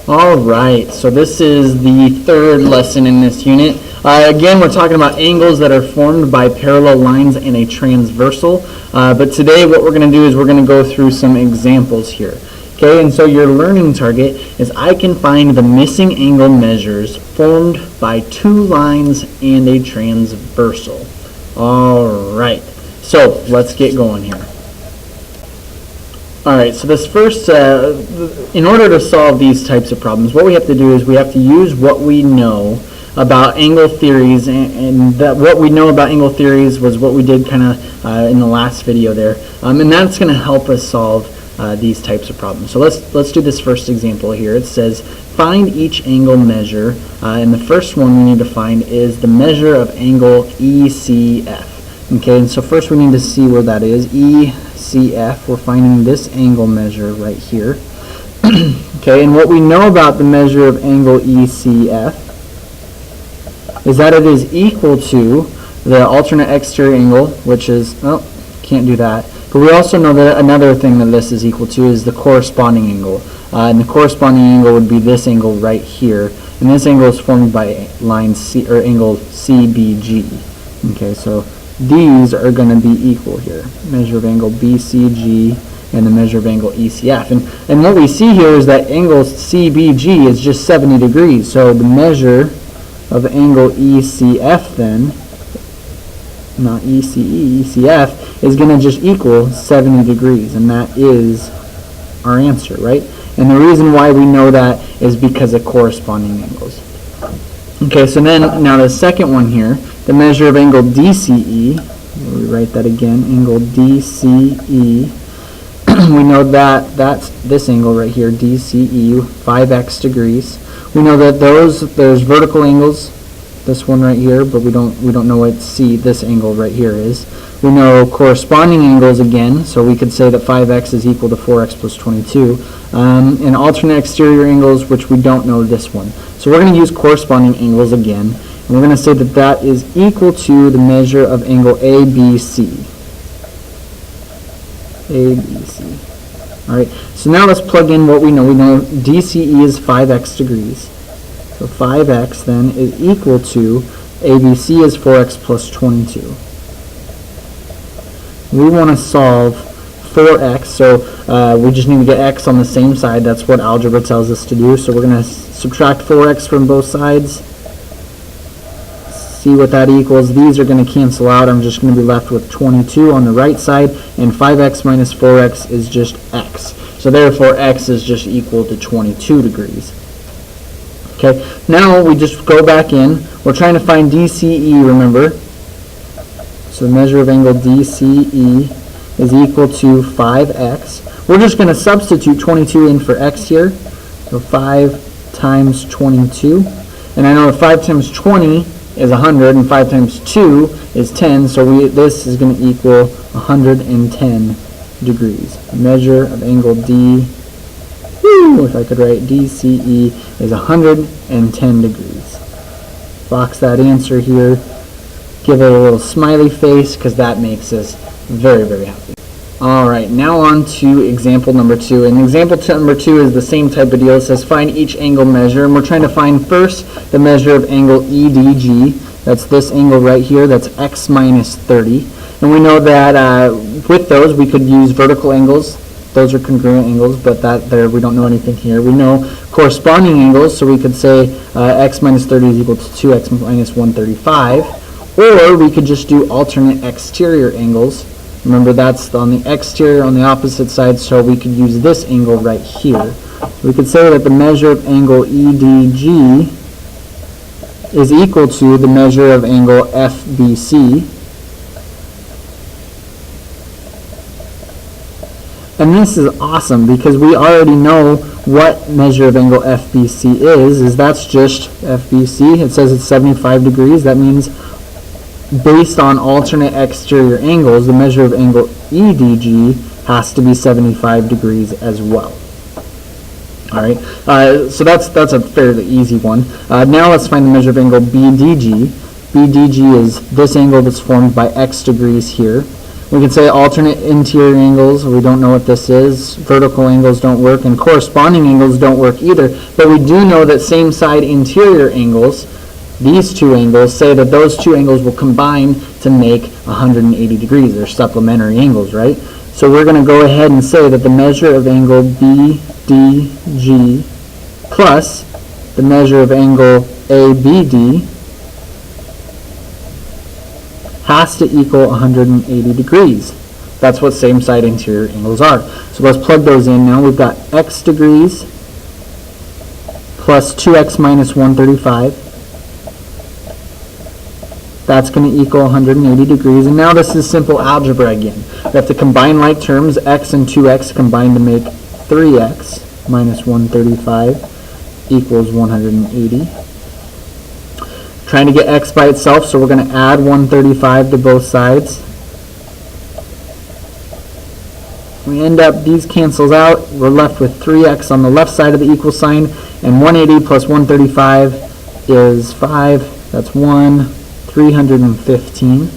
All right, so this is the third lesson in this unit. Again, we're talking about angles that are formed by parallel lines in a transversal. But today what we're going to do is we're going to go through some examples here. Okay, and so your learning target is I can find the missing angle measures formed by two lines and a transversal. All right, so let's get going here. All right, so this first, in order to solve these types of problems, what we have to do is we have to use what we know about angle theories, and that what we know about angle theories was what we did kind of in the last video there, and that's going to help us solve these types of problems. So let's do this first example here. It says find each angle measure, and the first one we need to find is the measure of angle ECF. Okay, and so first we need to see where that is. ECF, we're finding this angle measure right here. Okay, and what we know about the measure of angle ECF is that it is equal to the alternate exterior angle, which is, oh, can't do that. But we also know that another thing that this is equal to is the corresponding angle. And the corresponding angle would be this angle right here. And this angle is formed by line C, or angle CBG. Okay, so these are going to be equal here. Measure of angle BCG and the measure of angle ECF. And what we see here is that angle CBG is just 70 degrees. So the measure of angle ECF then, not ECE, ECF, is going to just equal 70 degrees. And that is our answer, right? And the reason why we know that is because of corresponding angles. Okay, so then now the second one here, the measure of angle DCE, we write that again, angle DCE, we know that that's this angle right here, DCE, 5x degrees. We know that there's vertical angles, this one right here, but we don't know what this angle right here is. We know corresponding angles again, so we could say that 5x is equal to 4x plus 22. And alternate exterior angles, which we don't know this one. So we're going to use corresponding angles again, and we're going to say that that is equal to the measure of angle ABC. ABC. All right, so now let's plug in what we know. We know DCE is 5x degrees. So 5x then is equal to ABC is 4x plus 22. We want to solve 4x, so we just need to get x on the same side. That's what algebra tells us to do. So we're going to subtract 4x from both sides. See what that equals. These are going to cancel out. I'm just going to be left with 22 on the right side, and 5x minus 4x is just x. So therefore x is just equal to 22 degrees. Okay, now we just go back in. We're trying to find DCE, remember. So the measure of angle DCE is equal to 5x. We're just going to substitute 22 in for x here. So 5 times 22. And I know that 5 times 20 is 100, and 5 times 2 is 10. So this is going to equal 110 degrees. Measure of angle D, if I could write DCE, is 110 degrees. Box that answer here. Give it a little smiley face, because that makes us very, very happy. All right, now on to example number 2. And example number 2 is the same type of deal. It says find each angle measure, and we're trying to find first the measure of angle EDG. That's this angle right here. That's x minus 30. And we know that with those we could use vertical angles. Those are congruent angles, but there we don't know anything here. We know corresponding angles, so we could say x minus 30 is equal to 2x minus 135. Or we could just do alternate exterior angles. Remember, that's on the exterior on the opposite side, so we could use this angle right here. We could say that the measure of angle EDG is equal to the measure of angle FBC. And this is awesome because we already know what measure of angle FBC is that's just FBC. It says it's 75 degrees. That means based on alternate exterior angles, the measure of angle EDG has to be 75 degrees as well. All right, so that's a fairly easy one. Now let's find the measure of angle BDG. BDG is this angle that's formed by x degrees here. We can say alternate interior angles, we don't know what this is. Vertical angles don't work, and corresponding angles don't work either. But we do know that same side interior angles, these two angles, say that those two angles will combine to make 180 degrees. They're supplementary angles, right? So we're going to go ahead and say that the measure of angle BDG plus the measure of angle ABD has to equal 180 degrees. That's what same side interior angles are. So let's plug those in now. We've got x degrees plus 2x minus 135. That's going to equal 180 degrees. And now this is simple algebra again. We have to combine like terms. X and 2x combine to make 3x minus 135 equals 180. Trying to get x by itself, so we're going to add 135 to both sides. We end up, these cancels out, we're left with 3x on the left side of the equal sign, and 180 plus 135 is 5, that's 315.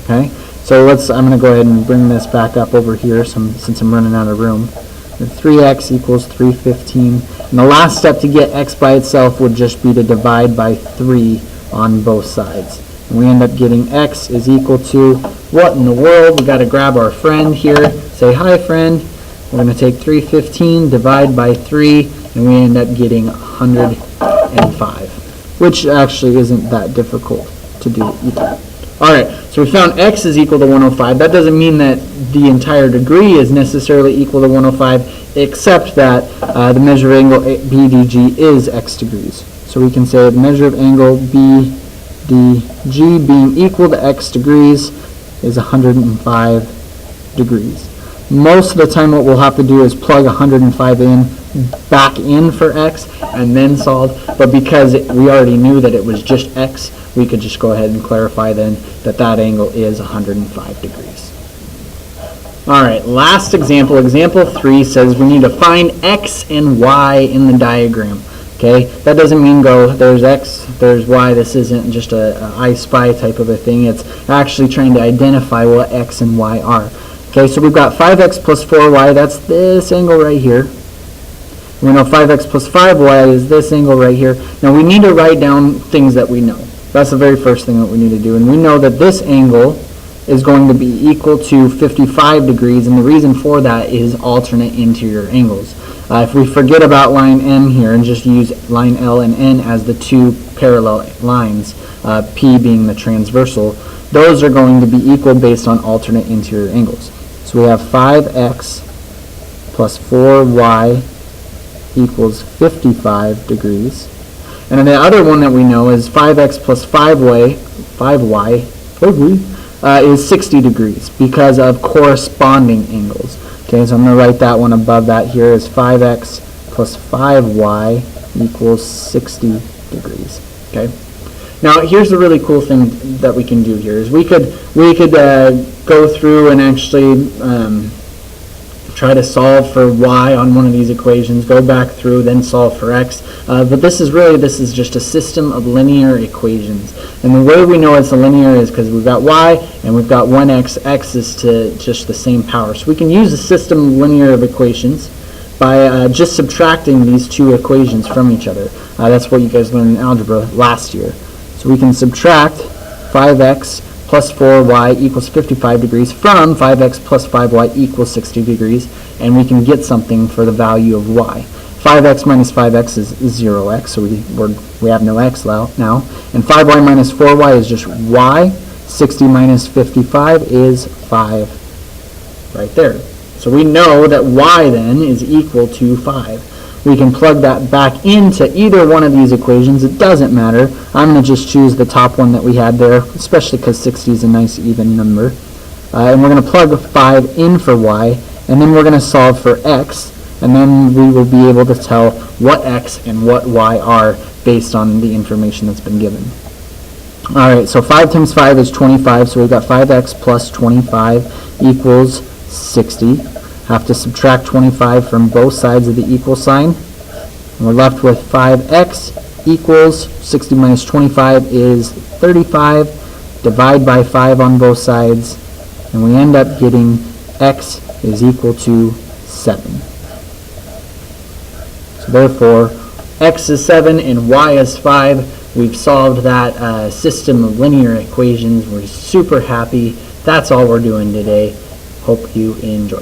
Okay, so I'm going to go ahead and bring this back up over here since I'm running out of room. 3x equals 315, and the last step to get x by itself would just be to divide by 3 on both sides. And we end up getting x is equal to, what in the world? We got to grab our friend here, say hi friend. We're going to take 315, divide by 3, and we end up getting 105, which actually isn't that difficult to do either. Alright, so we found x is equal to 105. That doesn't mean that the entire degree is necessarily equal to 105, except that the measure of angle BDG is x degrees. So we can say the measure of angle BDG being equal to x degrees is 105 degrees. Most of the time what we'll have to do is plug 105 back in for x and then solve, but because we already knew that it was just x, we could just go ahead and clarify then that angle is 105 degrees. Alright, last example, example 3 says we need to find x and y in the diagram. Okay, that doesn't mean go, there's x, there's y. This isn't just a I Spy type of a thing. It's actually trying to identify what x and y are. Okay, so we've got 5x plus 4y, that's this angle right here. We know 5x plus 5y is this angle right here. Now we need to write down things that we know. That's the very first thing that we need to do. And we know that this angle is going to be equal to 55 degrees, and the reason for that is alternate interior angles. If we forget about line M here and just use line L and N as the two parallel lines, P being the transversal, those are going to be equal based on alternate interior angles. So we have 5x plus 4y equals 55 degrees. And then the other one that we know is 5x plus 5y is 60 degrees because of corresponding angles. Okay, so I'm going to write that one above that here as 5x plus 5y equals 60 degrees. Okay. Now here's the really cool thing that we can do here is we could go through and actually try to solve for y on one of these equations, go back through, then solve for x. But this is just a system of linear equations. And the way we know it's a linear is because we've got y and we've got 1x. X is to just the same power. So we can use a system of linear of equations by just subtracting these two equations from each other. That's what you guys learned in algebra last year. So we can subtract 5x plus 4y equals 55 degrees from 5x plus 5y equals 60 degrees, and we can get something for the value of y. 5x minus 5x is 0x, so we have no x now. And 5y minus 4y is just y. 60 minus 55 is 5 right there. So we know that y then is equal to 5. We can plug that back into either one of these equations. It doesn't matter. I'm going to just choose the top one that we had there, especially because 60 is a nice even number. And we're going to plug 5 in for y, and then we're going to solve for x, and then we will be able to tell what x and what y are based on the information that's been given. Alright, so 5 times 5 is 25, so we've got 5x plus 25 equals 60. Have to subtract 25 from both sides of the equal sign. And we're left with 5x equals 60 minus 25 is 35. Divide by 5 on both sides, and we end up getting x is equal to 7. So therefore, x is 7 and y is 5. We've solved that system of linear equations. We're super happy. That's all we're doing today. Hope you enjoyed.